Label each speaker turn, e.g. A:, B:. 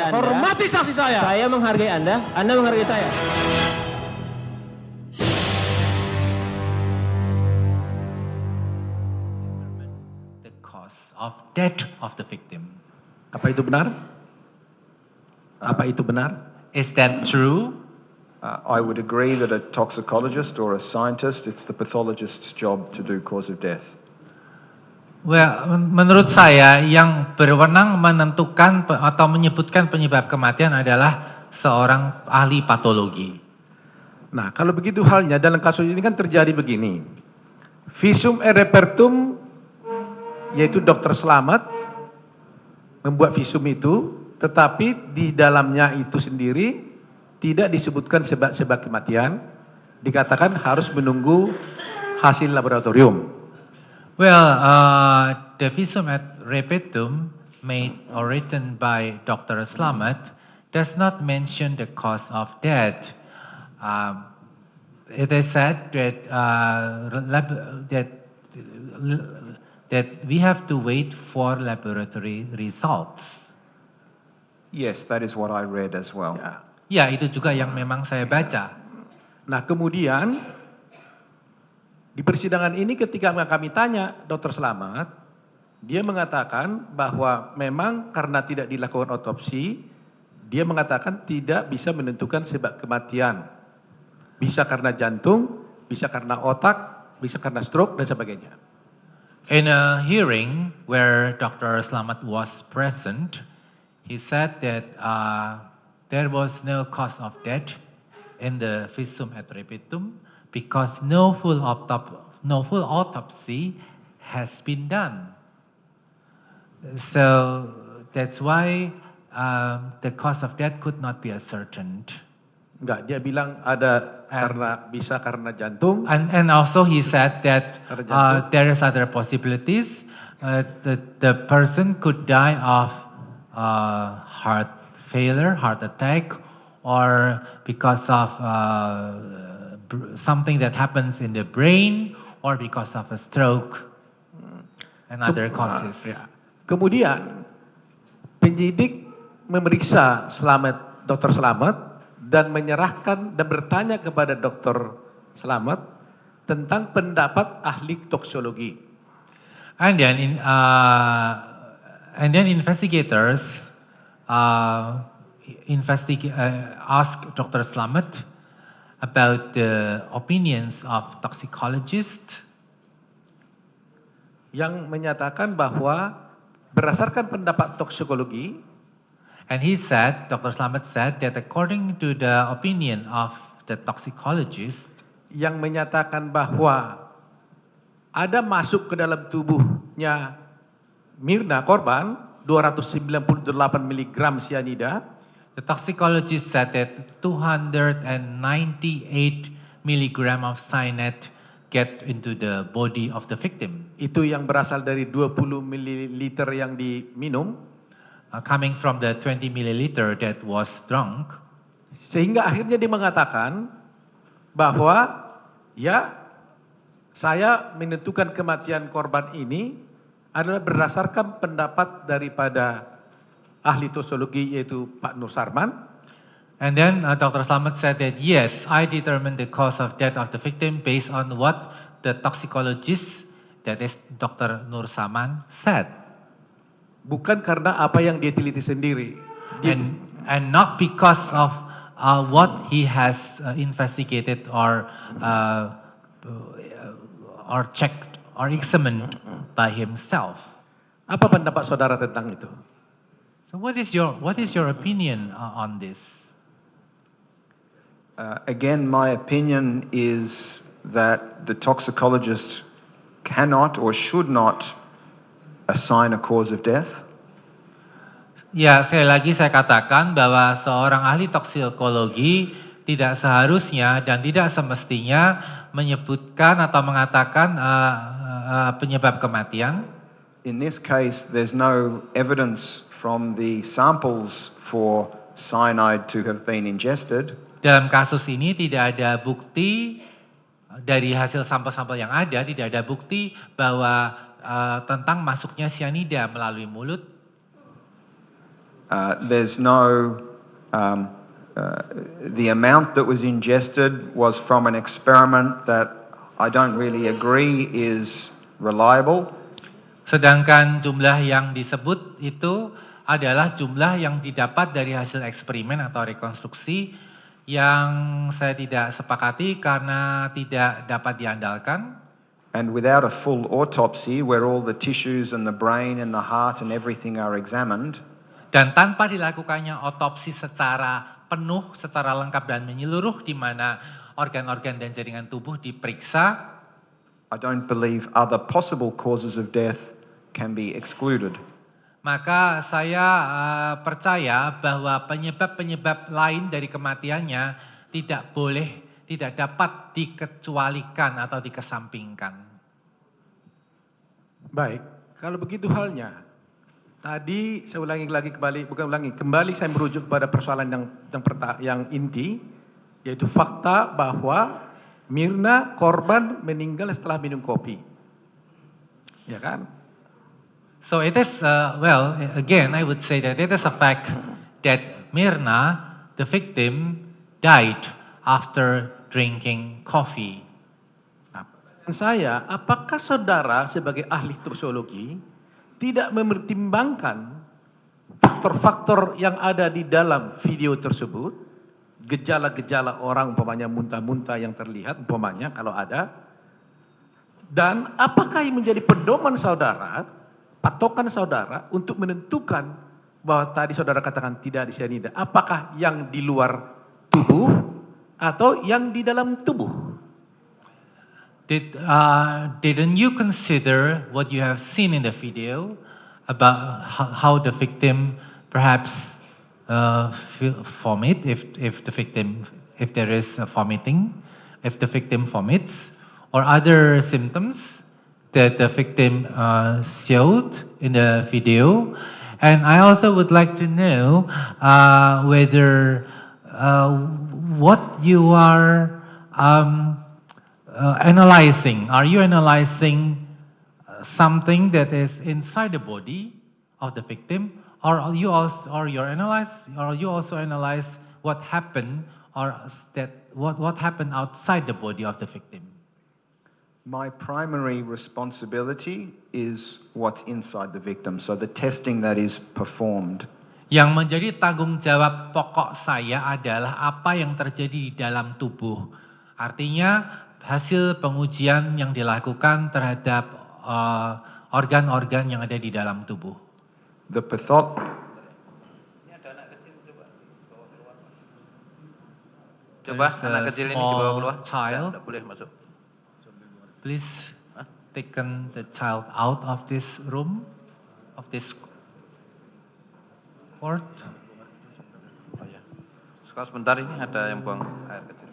A: Anda.
B: Hormati saksi saya.
A: Saya menghargai Anda menghargai saya.
C: The cause of death of the victim.
B: Apa itu benar? Apa itu benar?
C: Is that true?
D: I would agree that a toxicologist or a scientist, it's the pathologist's job to do cause of death.
C: Well, menurut saya yang berwenang menentukan atau menyebutkan penyebab kematian adalah seorang ahli patologi.
B: Nah, kalau begitu halnya dalam kasus ini kan terjadi begini. Visum et repertum, yaitu dokter selamat membuat visum itu, tetapi di dalamnya itu sendiri tidak disebutkan sebab kematian, dikatakan harus menunggu hasil laboratorium.
C: Well, the visum et repertum made or written by Dr. Slamet does not mention the cause of death. It is said that that we have to wait for laboratory results.
D: Yes, that is what I read as well.
C: Ya, itu juga yang memang saya baca.
B: Nah, kemudian di persidangan ini ketika kami tanya Dr. Slamet, dia mengatakan bahwa memang karena tidak dilakukan otopsi, dia mengatakan tidak bisa menentukan sebab kematian. Bisa karena jantung, bisa karena otak, bisa karena stroke dan sebagainya.
C: In a hearing where Dr. Slamet was present, he said that there was no cause of death in the visum et repertum because no full autopsy has been done. So that's why the cause of death could not be ascertained.
B: Enggak, dia bilang ada karena jantung.
C: And also he said that there is other possibilities. The person could die of heart failure, heart attack, or because of something that happens in the brain, or because of a stroke and other causes.
B: Kemudian penyidik memeriksa Dr. Slamet dan menyerahkan dan bertanya kepada Dr. Slamet tentang pendapat ahli toksologi.
C: And then investigators ask Dr. Slamet about the opinions of toxicologists
B: yang menyatakan bahwa berdasarkan pendapat toksikologi,
C: and Dr. Slamet said that according to the opinion of the toxicologist,
B: yang menyatakan bahwa ada masuk ke dalam tubuhnya Mirna korban 298 mg cyanida.
C: The toxicologist said that 298 milligram of cyanide get into the body of the victim.
B: Itu yang berasal dari 20 ml yang diminum.
C: Coming from the 20 milliliter that was drunk.
B: Sehingga akhirnya dia mengatakan bahwa ya saya menentukan kematian korban ini adalah berdasarkan pendapat daripada ahli toksologi yaitu Pak Nur Sarman.
C: And then Dr. Slamet said that yes, I determined the cause of death of the victim based on what the toxicologist, that is Dr. Nur Sarman, said.
B: Bukan karena apa yang dia teliti sendiri.
C: And not because of what he has investigated or checked or examined by himself.
B: Apa pendapat saudara tentang itu?
C: So what is your opinion on this?
D: Again, my opinion is that the toxicologist cannot or should not assign a cause of death.
C: Ya, sekali lagi saya katakan bahwa seorang ahli toksikologi tidak seharusnya dan tidak semestinya menyebutkan atau mengatakan penyebab kematian.
D: In this case, there's no evidence from the samples for cyanide to have been ingested.
C: Dalam kasus ini tidak ada bukti dari hasil sampel-sampel yang ada, tidak ada bukti bahwa tentang masuknya cyanida melalui mulut.
D: There's no, the amount that was ingested was from an experiment that I don't really agree is reliable.
C: Sedangkan jumlah yang disebut itu adalah jumlah yang didapat dari hasil eksperimen atau rekonstruksi yang saya tidak sepakati karena tidak dapat diandalkan.
D: And without a full autopsy where all the tissues and the brain and the heart and everything are examined,
C: Dan tanpa dilakukannya otopsi secara penuh, secara lengkap dan menyeluruh di mana organ-organ dan jaringan tubuh diperiksa,
D: I don't believe other possible causes of death can be excluded.
C: maka saya percaya bahwa penyebab-penyebab lain dari kematiannya tidak dapat dikecualikan atau dikesampingkan.
B: Baik, kalau begitu halnya, tadi saya kembali saya merujuk kepada persoalan yang inti, yaitu fakta bahwa Mirna korban meninggal setelah minum kopi. Ya kan?
C: So it is, again, I would say that it is a fact that Mirna, the victim, died after drinking coffee.
B: Nah, saya, apakah saudara sebagai ahli toksologi tidak mempertimbangkan faktor-faktor yang ada di dalam video tersebut, gejala-gejala orang umpamanya muntah-muntah yang terlihat umpamanya kalau ada, dan apakah yang menjadi pedoman saudara, patokan saudara untuk menentukan bahwa tadi saudara katakan tidak cyanida, apakah yang di luar tubuh atau yang di dalam tubuh?
C: Didn't you consider what you have seen in the video about how the victim perhaps vomit if there is vomiting, if the victim vomits, or other symptoms that the victim showed in the video? And I also would like to know whether what you are analyzing. Are you analyzing something that is inside the body of the victim, or you also analyze what happened what happened outside the body of the victim?
D: My primary responsibility is what's inside the victim, so the testing that is performed.
C: Yang menjadi tanggung jawab pokok saya adalah apa yang terjadi di dalam tubuh. Artinya hasil pengujian yang dilakukan terhadap organ-organ yang ada di dalam tubuh.
D: The pathol.
E: Coba anak kecil ini dibawa keluar.
C: Child.
E: Tidak boleh masuk.
C: Please taken the child out of this room, of this court.
E: Sekarang sebentar ini ada yang buang air kecil.